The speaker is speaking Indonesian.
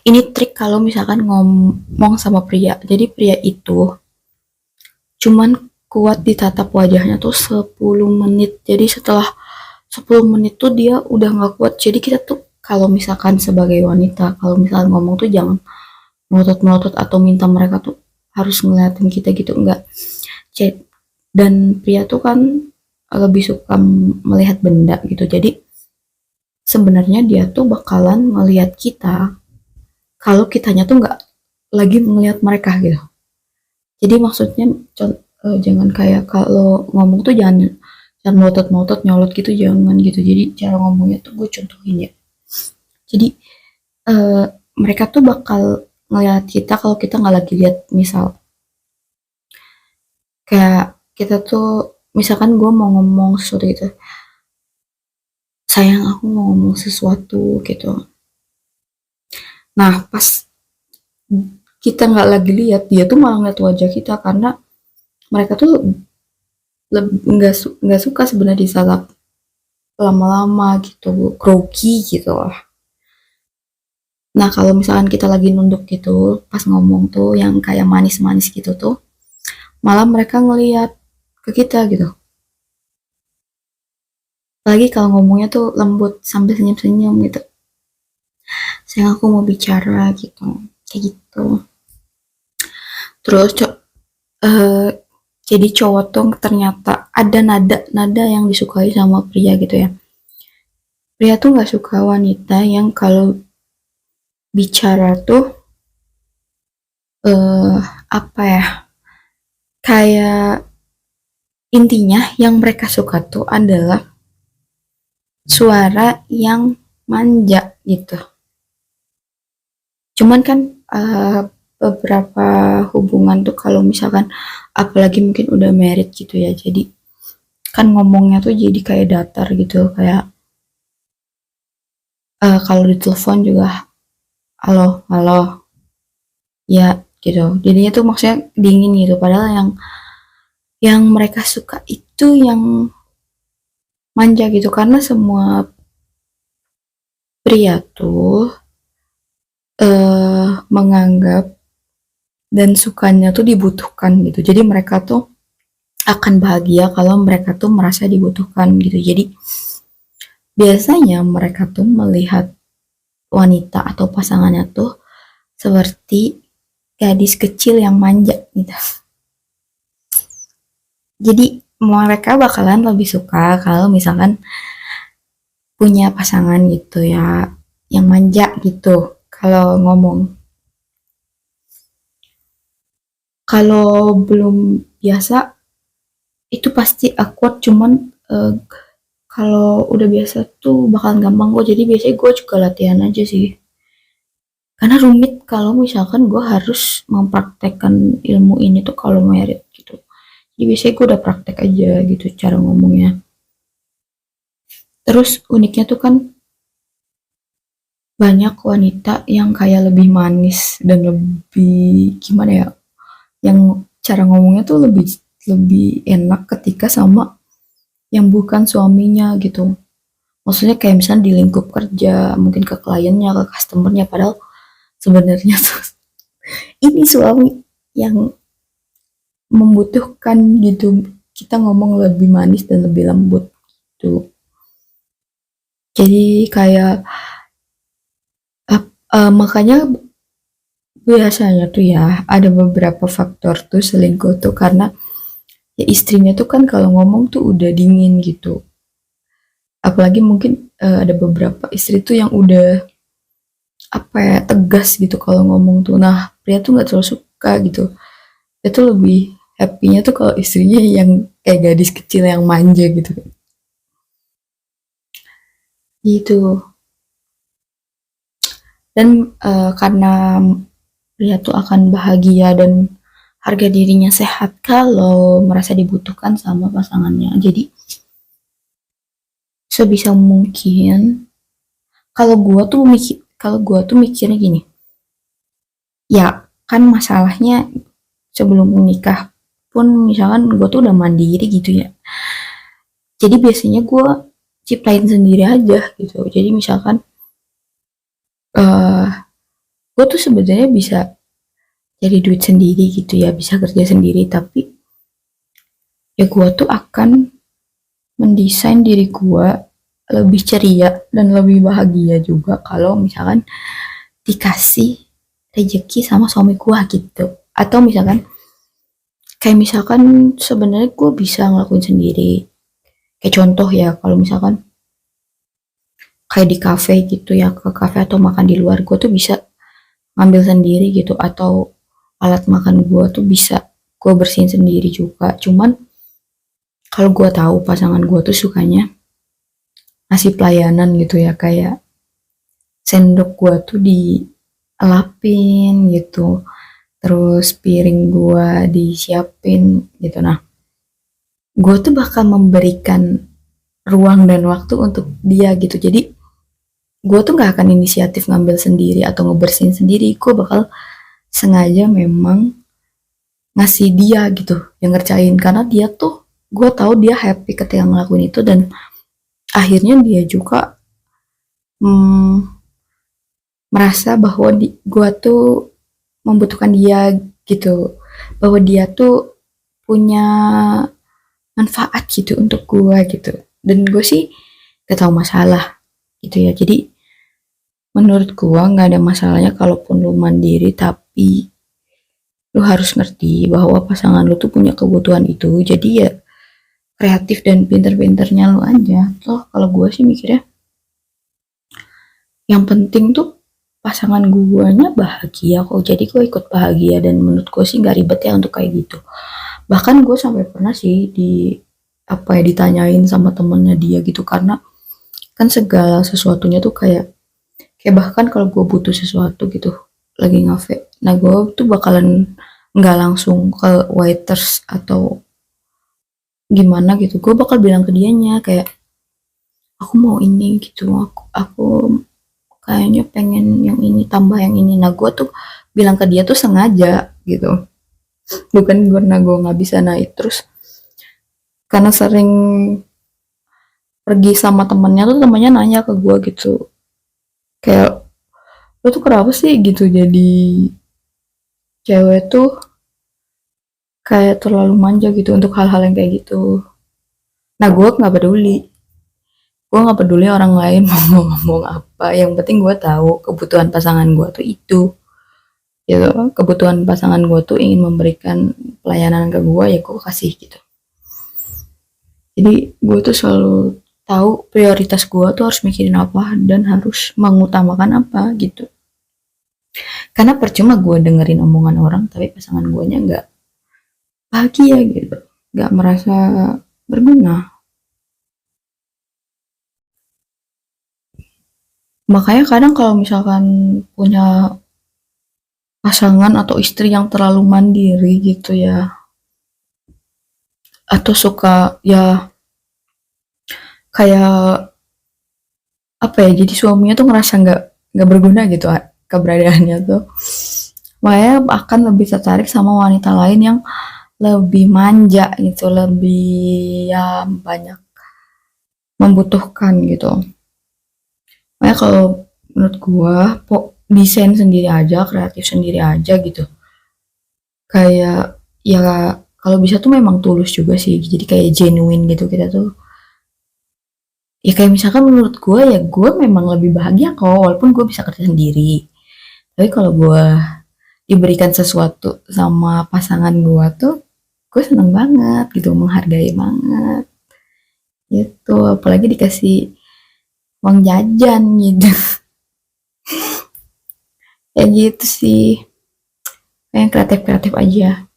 Ini trik kalau misalkan ngomong sama pria. Jadi pria itu cuman kuat ditatap wajahnya tuh 10 menit. Jadi setelah 10 menit tuh dia udah nggak kuat. Jadi kita tuh kalau misalkan sebagai wanita, kalau misalkan ngomong tuh jangan melotot-melotot atau minta mereka tuh harus ngeliatin kita gitu, enggak. Dan pria tuh kan lebih suka melihat benda gitu. Jadi sebenarnya dia tuh bakalan melihat kita kalau kitanya tuh nggak lagi melihat mereka gitu. Jadi maksudnya jangan kayak kalau ngomong tuh jangan jangan melotot-melotot nyolot gitu, jangan gitu. Jadi cara ngomongnya tuh gue contohin ya. Jadi eh, mereka tuh bakal ngeliat kita kalau kita nggak lagi lihat. Misal kayak kita tuh misalkan gue mau ngomong sesuatu gitu, sayang aku mau ngomong sesuatu gitu. Nah pas kita nggak lagi lihat, dia tuh malah ngeliat wajah kita karena mereka tuh nggak suka sebenarnya disalap lama-lama gitu, grogi gitu lah. Nah kalau misalkan kita lagi nunduk gitu pas ngomong tuh yang kayak manis-manis gitu tuh, malah mereka ngeliat ke kita gitu. Lagi kalau ngomongnya tuh lembut sambil senyum-senyum gitu, sayang aku mau bicara gitu, kayak gitu. Terus eh, jadi cowok tuh ternyata ada nada-nada yang disukai sama pria gitu ya. Pria tuh nggak suka wanita yang kalau bicara tuh eh apa ya, kayak intinya yang mereka suka tuh adalah suara yang manja gitu. Cuman kan eh, beberapa hubungan tuh kalau misalkan apalagi mungkin udah married gitu ya, jadi kan ngomongnya tuh jadi kayak datar gitu, kayak kalau ditelepon juga halo halo ya gitu. Jadinya tuh maksudnya dingin gitu, padahal yang mereka suka itu yang manja gitu, karena semua pria tuh menganggap dan sukanya tuh dibutuhkan gitu. Jadi mereka tuh akan bahagia kalau mereka tuh merasa dibutuhkan gitu. Jadi biasanya mereka tuh melihat wanita atau pasangannya tuh seperti gadis kecil yang manja gitu. Jadi mereka bakalan lebih suka kalau misalkan punya pasangan gitu ya, yang manja gitu kalau ngomong. Kalau belum biasa itu pasti awkward, cuman eh, kalau udah biasa tuh bakalan gampang kok. Jadi biasanya gue juga latihan aja sih, karena rumit kalau misalkan gue harus mempraktekkan ilmu ini tuh kalau merit gitu. Jadi biasanya gue udah praktek aja gitu cara ngomongnya. Terus uniknya tuh kan banyak wanita yang kayak lebih manis dan lebih gimana ya, yang cara ngomongnya tuh lebih lebih enak ketika sama yang bukan suaminya gitu. Maksudnya kayak misalnya di lingkup kerja, mungkin ke kliennya, ke customernya, padahal sebenarnya tuh ini suami yang membutuhkan gitu. Kita ngomong lebih manis dan lebih lembut gitu. Jadi kayak makanya biasanya tuh ya ada beberapa faktor tuh selingkuh tuh karena ya istrinya tuh kan kalau ngomong tuh udah dingin gitu. Apalagi mungkin ada beberapa istri tuh yang udah apa ya, tegas gitu kalau ngomong tuh. Nah pria tuh nggak terlalu suka gitu. Dia tuh lebih happy-nya tuh kalau istrinya yang kayak gadis kecil yang manja gitu. Gitu. Dan karena pria tuh akan bahagia dan harga dirinya sehat kalau merasa dibutuhkan sama pasangannya. Jadi sebisa mungkin kalau gua tuh mikirnya gini, ya kan masalahnya sebelum menikah pun misalkan gua tuh udah mandiri gitu ya. Jadi biasanya gua ciptain sendiri aja gitu. Jadi misalkan eh gue tuh sebenarnya bisa cari duit sendiri gitu ya, bisa kerja sendiri, tapi ya gue tuh akan mendesain diri gue lebih ceria dan lebih bahagia juga kalau misalkan dikasih rezeki sama suami gue gitu. Atau misalkan kayak misalkan sebenarnya gue bisa ngelakuin sendiri, kayak contoh ya, kalau misalkan kayak di kafe gitu ya, ke kafe atau makan di luar, gue tuh bisa ngambil sendiri gitu, atau alat makan gue tuh bisa gue bersihin sendiri juga. Cuman kalau gue tahu pasangan gue tuh sukanya ngasih pelayanan gitu ya, kayak sendok gue tuh dielapin gitu, terus piring gue disiapin gitu. Nah, gue tuh bakal memberikan ruang dan waktu untuk dia gitu. Jadi gue tuh nggak akan inisiatif ngambil sendiri atau ngebersihin sendiri. Gue bakal sengaja memang ngasih dia gitu yang ngerjain, karena dia tuh, gue tahu dia happy ketika ngelakuin itu, dan akhirnya dia juga hmm, merasa bahwa gue tuh membutuhkan dia gitu, bahwa dia tuh punya manfaat gitu untuk gue gitu. Dan gue sih gak tahu masalah gitu ya. Jadi menurut gue nggak ada masalahnya kalaupun lu mandiri, tapi lu harus ngerti bahwa pasangan lu tuh punya kebutuhan itu. Jadi ya kreatif dan pinter-pinternya lu aja. Toh kalau gue sih mikirnya yang penting tuh pasangan guanya bahagia kok, jadi gue ikut bahagia, dan menurut gue sih nggak ribet ya untuk kayak gitu. Bahkan gue sampai pernah sih apa ya, ditanyain sama temennya dia gitu, karena kan segala sesuatunya tuh kayak kayak bahkan kalau gue butuh sesuatu gitu lagi ngafe, nah gue tuh bakalan nggak langsung ke waiters atau gimana gitu, gue bakal bilang ke dianya kayak aku mau ini gitu, aku kayaknya pengen yang ini, tambah yang ini. Nah gue tuh bilang ke dia tuh sengaja gitu, bukan karena gue nggak bisa naik. Terus karena sering pergi sama temennya tuh, temennya nanya ke gue gitu kayak, lo tuh kenapa sih gitu jadi cewek tuh kayak terlalu manja gitu untuk hal-hal yang kayak gitu. Nah gue nggak peduli orang lain mau ngomong apa, yang penting gue tahu kebutuhan pasangan gue tuh itu gitu. Kebutuhan pasangan gue tuh ingin memberikan pelayanan ke gue, ya gue kasih gitu. Jadi gue tuh selalu tahu prioritas gue tuh harus mikirin apa dan harus mengutamakan apa gitu. Karena percuma gue dengerin omongan orang tapi pasangan gue nya nggak bahagia gitu, nggak merasa berguna. Makanya kadang kalau misalkan punya pasangan atau istri yang terlalu mandiri gitu ya, atau suka ya kayak apa ya, jadi suaminya tuh ngerasa nggak berguna gitu keberadaannya tuh, makanya akan lebih tertarik sama wanita lain yang lebih manja gitu, lebih ya banyak membutuhkan gitu. Makanya kalau menurut gua desain sendiri aja, kreatif sendiri aja gitu, kayak ya kalau bisa tuh memang tulus juga sih, jadi kayak genuine gitu kita tuh. Ya kayak misalkan menurut gue ya, gue memang lebih bahagia kok walaupun gue bisa kerja sendiri, tapi kalau gue diberikan sesuatu sama pasangan gue tuh, gue seneng banget gitu, menghargai banget gitu, apalagi dikasih uang jajan gitu. Kayak gitu sih, kayak kreatif kreatif aja.